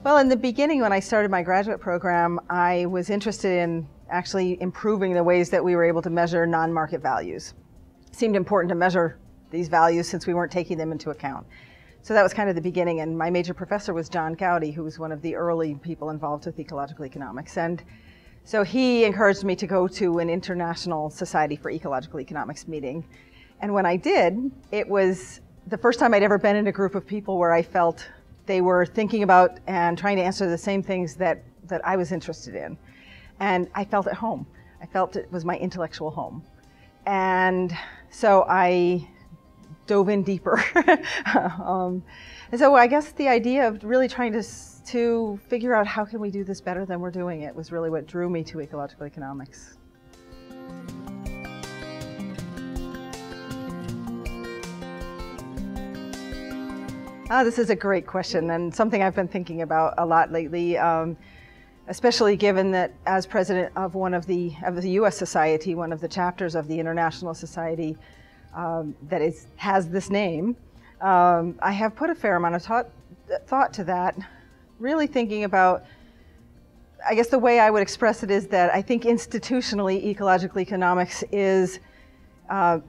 Well, in the beginning, when I started my graduate program, I was interested in actually improving the ways that we were able to measure non-market values. It seemed important to measure these values since we weren't taking them into account. So that was kind of the beginning, and my major professor was John Gowdy, who was one of the early people involved with ecological economics. And so he encouraged me to go to an International Society for Ecological Economics meeting. And when I did, it was the first time I'd ever been in a group of people where I felt they were thinking about and trying to answer the same things that I was interested in. And I felt at home. I felt it was my intellectual home. And so I dove in deeper. And so I guess the idea of really trying to figure out how can we do this better than we're doing it was really what drew me to ecological economics. This is a great question and something I've been thinking about a lot lately, especially given that as president of one of the US Society, one of the chapters of the International Society that has this name, I have put a fair amount of thought to that, really thinking about, I guess the way I would express it is that I think institutionally ecological economics is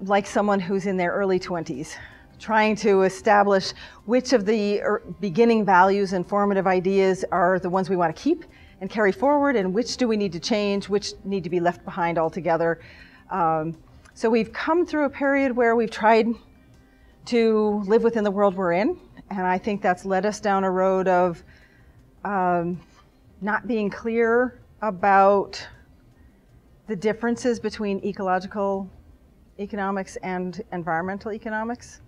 like someone who's in their early 20s. Trying to establish which of the beginning values and formative ideas are the ones we want to keep and carry forward, and which do we need to change, which need to be left behind altogether. So we've come through a period where we've tried to live within the world we're in, and I think that's led us down a road of not being clear about the differences between ecological economics and environmental economics.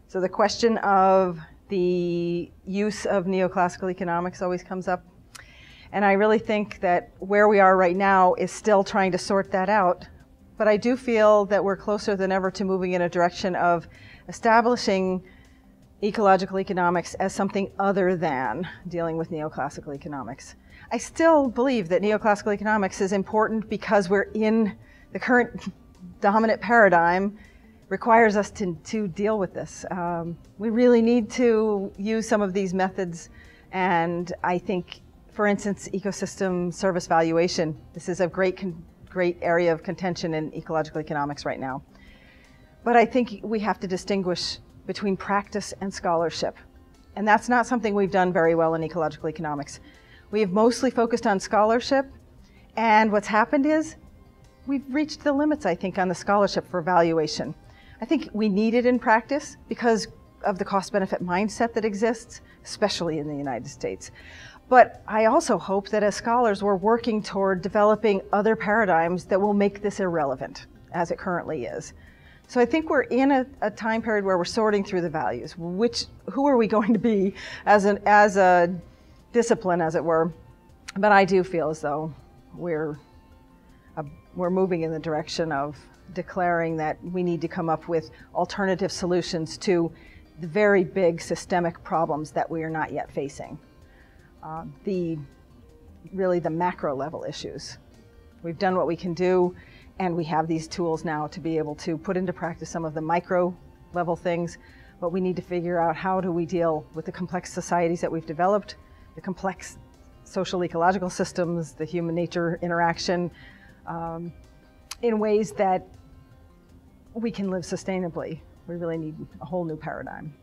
So the question of the use of neoclassical economics always comes up. And I really think that where we are right now is still trying to sort that out. But I do feel that we're closer than ever to moving in a direction of establishing ecological economics as something other than dealing with neoclassical economics. I still believe that neoclassical economics is important because we're in the current dominant paradigm requires us to deal with this. We really need to use some of these methods, and I think, for instance, ecosystem service valuation. This is a great area of contention in ecological economics right now. But I think we have to distinguish between practice and scholarship, and that's not something we've done very well in ecological economics. We have mostly focused on scholarship, and what's happened is we've reached the limits, I think, on the scholarship for valuation. I think we need it in practice because of the cost-benefit mindset that exists, especially in the United States. But I also hope that as scholars, we're working toward developing other paradigms that will make this irrelevant, as it currently is. So I think we're in a time period where we're sorting through the values. Who are we going to be as a discipline, as it were? But I do feel as though we're moving in the direction of declaring that we need to come up with alternative solutions to the very big systemic problems that we are not yet facing. Really the macro level issues. We've done what we can do, and we have these tools now to be able to put into practice some of the micro level things, but we need to figure out how do we deal with the complex societies that we've developed, the complex social ecological systems, the human nature interaction, in ways that we can live sustainably. We really need a whole new paradigm.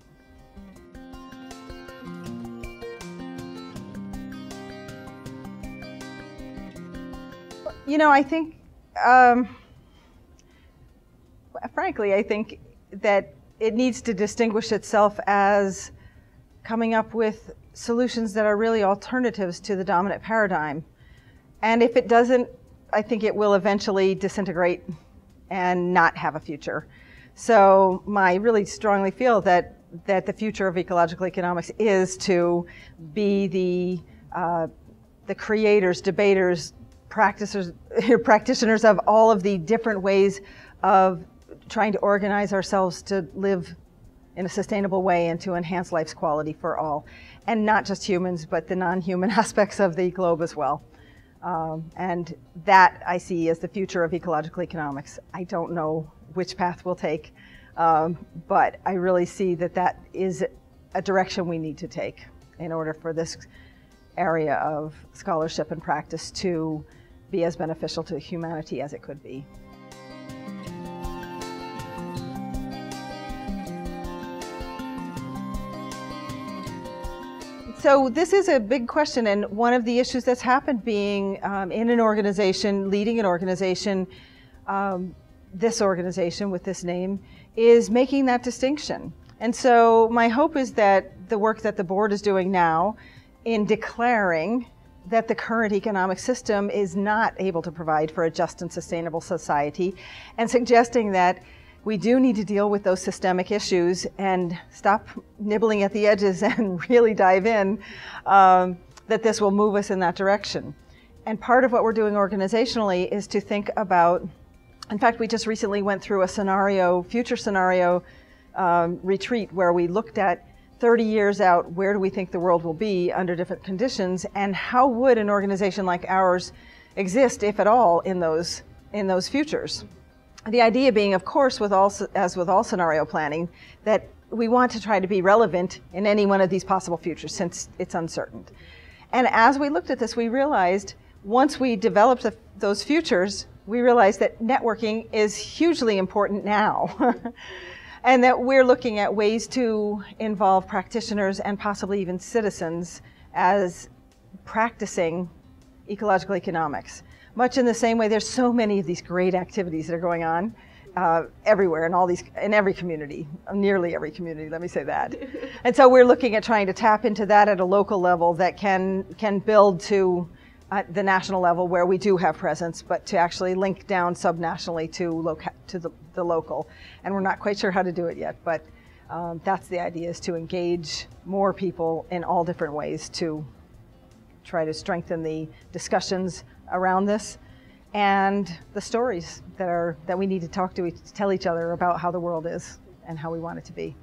You know, I think, frankly, I think that it needs to distinguish itself as coming up with solutions that are really alternatives to the dominant paradigm. And if it doesn't, I think it will eventually disintegrate and not have a future. So I really strongly feel that the future of ecological economics is to be the creators, debaters, practitioners of all of the different ways of trying to organize ourselves to live in a sustainable way and to enhance life's quality for all. And not just humans, but the non-human aspects of the globe as well. And that I see as the future of ecological economics. I don't know which path we'll take, but I really see that that is a direction we need to take in order for this area of scholarship and practice to be as beneficial to humanity as it could be. So this is a big question, and one of the issues that's happened being in an organization, leading an organization, this organization with this name, is making that distinction. And so my hope is that the work that the board is doing now in declaring that the current economic system is not able to provide for a just and sustainable society, and suggesting that we do need to deal with those systemic issues and stop nibbling at the edges and really dive in, that this will move us in that direction. And part of what we're doing organizationally is to think about, in fact, we just recently went through a future scenario retreat where we looked at 30 years out, where do we think the world will be under different conditions, and how would an organization like ours exist, if at all, in those futures. The idea being, of course, as with all scenario planning, that we want to try to be relevant in any one of these possible futures since it's uncertain. And as we looked at this, we realized, once we developed those futures, we realized that networking is hugely important now. And that we're looking at ways to involve practitioners and possibly even citizens as practicing ecological economics. Much in the same way, there's so many of these great activities that are going on everywhere in every community, nearly every community, let me say that. And so we're looking at trying to tap into that at a local level that can build to the national level where we do have presence, but to actually link down subnationally to the local. And we're not quite sure how to do it yet, but that's the idea, is to engage more people in all different ways to try to strengthen the discussions around this and the stories that we need to tell each other about how the world is and how we want it to be.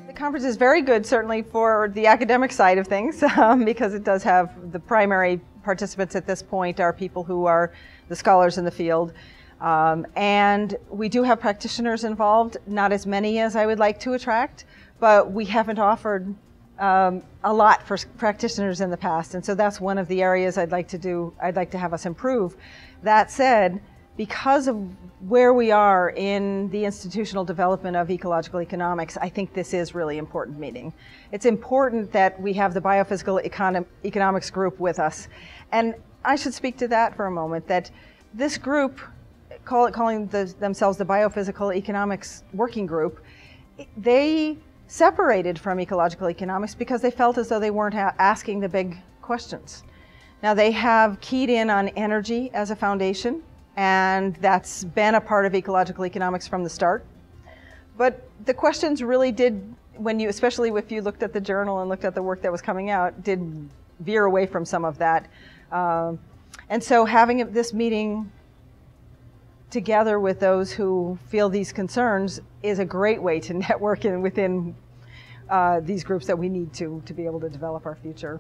The conference is very good, certainly for the academic side of things, because it does have the primary participants at this point are people who are the scholars in the field. And we do have practitioners involved, not as many as I would like to attract, but we haven't offered a lot for practitioners in the past. And so that's one of the areas I'd like to have us improve. That said, because of where we are in the institutional development of ecological economics, I think this is really important meeting. It's important that we have the biophysical economics group with us. And I should speak to that for a moment, that this group, calling themselves the Biophysical Economics Working Group, they separated from ecological economics because they felt as though they weren't asking the big questions. Now, they have keyed in on energy as a foundation, and that's been a part of ecological economics from the start. But the questions really did, especially if you looked at the journal and looked at the work that was coming out, did veer away from some of that. And so having this meeting together with those who feel these concerns is a great way to network within these groups that we need to be able to develop our future.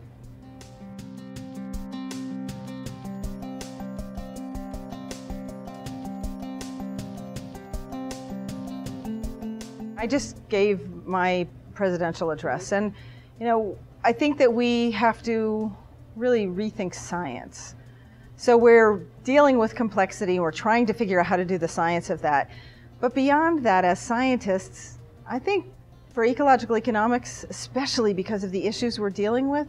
I just gave my presidential address, and I think that we have to really rethink science. So we're dealing with complexity, and we're trying to figure out how to do the science of that. But beyond that, as scientists, I think for ecological economics, especially because of the issues we're dealing with,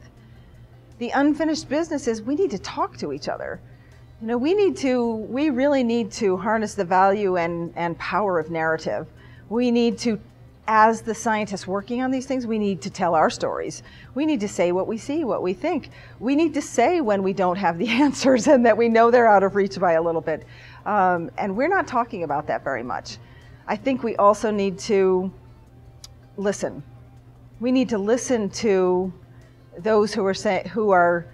the unfinished business is we need to talk to each other. We really need to harness the value and power of narrative. We need to, as the scientists working on these things, we need to tell our stories. We need to say what we see, what we think. We need to say when we don't have the answers and that we know they're out of reach by a little bit. And we're not talking about that very much. I think we also need to listen. We need to listen to those who are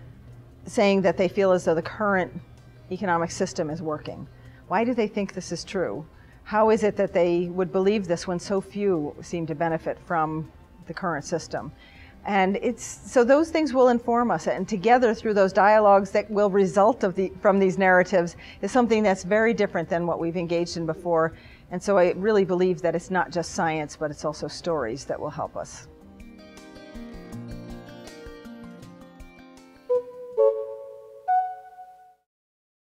saying that they feel as though the current economic system is working. Why do they think this is true? How is it that they would believe this when so few seem to benefit from the current system? And so those things will inform us, and together through those dialogues that will result from these narratives is something that's very different than what we've engaged in before. And so I really believe that it's not just science, but it's also stories that will help us.